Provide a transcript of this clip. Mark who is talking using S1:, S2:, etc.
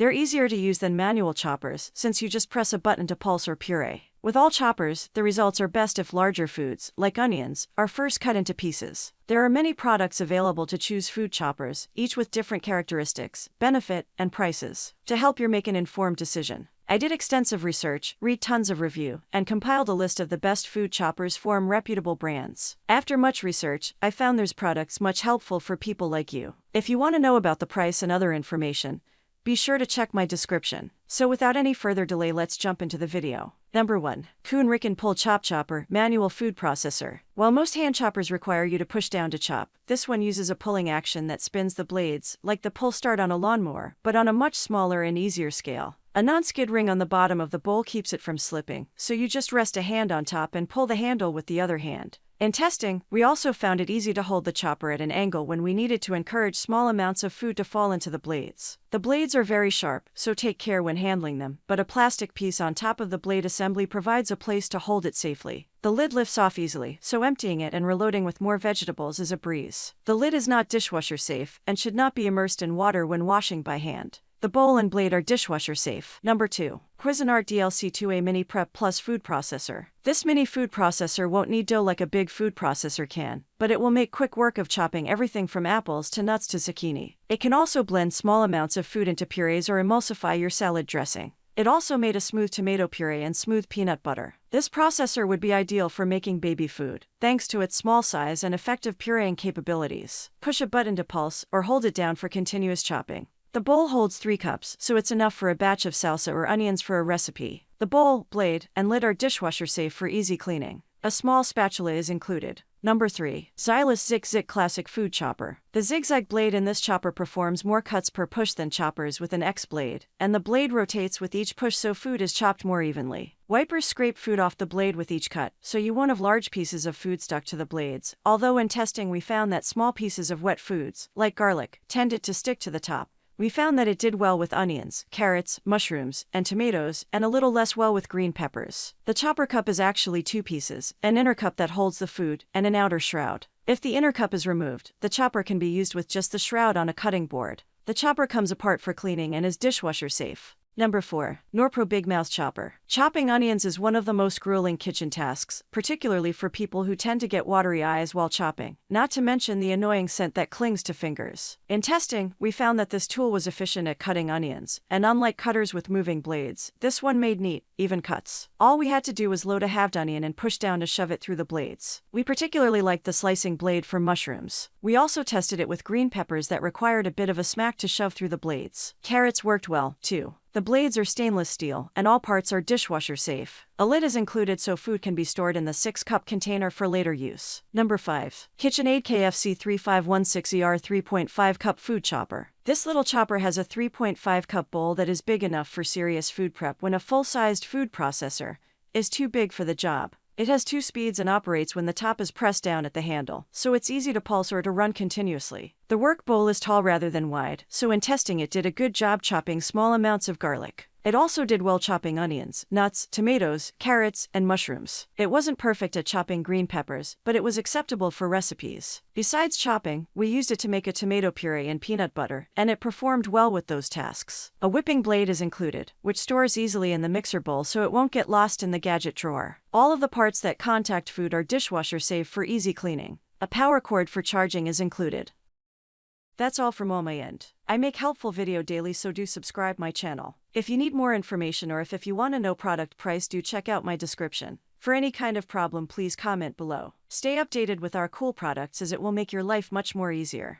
S1: They're easier to use than manual choppers since you just press a button to pulse or puree. With all choppers, the results are best if larger foods, like onions, are first cut into pieces. There are many products available to choose food choppers, each with different characteristics, benefit, and prices, to help you make an informed decision. I did extensive research, read tons of review, and compiled a list of the best food choppers from reputable brands. After much research, I found there's products much helpful for people like you. If you want to know about the price and other information, be sure to check my description. So without any further delay, let's jump into the video. Number 1. Kuhn Rikon Pull Chopper Manual Food Processor. While most hand choppers require you to push down to chop, this one uses a pulling action that spins the blades, like the pull start on a lawnmower, but on a much smaller and easier scale. A non-skid ring on the bottom of the bowl keeps it from slipping, so you just rest a hand on top and pull the handle with the other hand. In testing, we also found it easy to hold the chopper at an angle when we needed to encourage small amounts of food to fall into the blades. The blades are very sharp, so take care when handling them, but a plastic piece on top of the blade assembly provides a place to hold it safely. The lid lifts off easily, so emptying it and reloading with more vegetables is a breeze. The lid is not dishwasher safe and should not be immersed in water when washing by hand. The bowl and blade are dishwasher safe. Number 2. Cuisinart DLC2A Mini Prep Plus Food Processor. This mini food processor won't knead dough like a big food processor can, but it will make quick work of chopping everything from apples to nuts to zucchini. It can also blend small amounts of food into purees or emulsify your salad dressing. It also made a smooth tomato puree and smooth peanut butter. This processor would be ideal for making baby food, thanks to its small size and effective pureeing capabilities. Push a button to pulse or hold it down for continuous chopping. The bowl holds 3 cups, so it's enough for a batch of salsa or onions for a recipe. The bowl, blade, and lid are dishwasher safe for easy cleaning. A small spatula is included. Number 3. Zyliss Zick Classic Food Chopper. The zigzag blade in this chopper performs more cuts per push than choppers with an X blade, and the blade rotates with each push so food is chopped more evenly. Wipers scrape food off the blade with each cut, so you won't have large pieces of food stuck to the blades, although in testing we found that small pieces of wet foods, like garlic, tended to stick to the top. We found that it did well with onions, carrots, mushrooms, and tomatoes, and a little less well with green peppers. The chopper cup is actually 2 pieces, an inner cup that holds the food, and an outer shroud. If the inner cup is removed, the chopper can be used with just the shroud on a cutting board. The chopper comes apart for cleaning and is dishwasher safe. Number 4. Norpro Big Mouth Chopper. Chopping onions is one of the most grueling kitchen tasks, particularly for people who tend to get watery eyes while chopping, not to mention the annoying scent that clings to fingers. In testing, we found that this tool was efficient at cutting onions, and unlike cutters with moving blades, this one made neat, even cuts. All we had to do was load a halved onion and push down to shove it through the blades. We particularly liked the slicing blade for mushrooms. We also tested it with green peppers that required a bit of a smack to shove through the blades. Carrots worked well, too. The blades are stainless steel, and all parts are dishwasher safe. A lid is included so food can be stored in the 6-cup container for later use. Number 5. KitchenAid KFC 3516ER 3.5 Cup Food Chopper. This little chopper has a 3.5 cup bowl that is big enough for serious food prep when a full-sized food processor is too big for the job. It has 2 speeds and operates when the top is pressed down at the handle, so it's easy to pulse or to run continuously. The work bowl is tall rather than wide, so in testing it did a good job chopping small amounts of garlic. It also did well chopping onions, nuts, tomatoes, carrots, and mushrooms. It wasn't perfect at chopping green peppers, but it was acceptable for recipes. Besides chopping, we used it to make a tomato puree and peanut butter, and it performed well with those tasks. A whipping blade is included, which stores easily in the mixer bowl so it won't get lost in the gadget drawer. All of the parts that contact food are dishwasher safe for easy cleaning. A power cord for charging is included. That's all from my end. I make helpful video daily, so do subscribe my channel. If you need more information or if you want to know product price, do check out my description. For any kind of problem, please comment below. Stay updated with our cool products as it will make your life much more easier.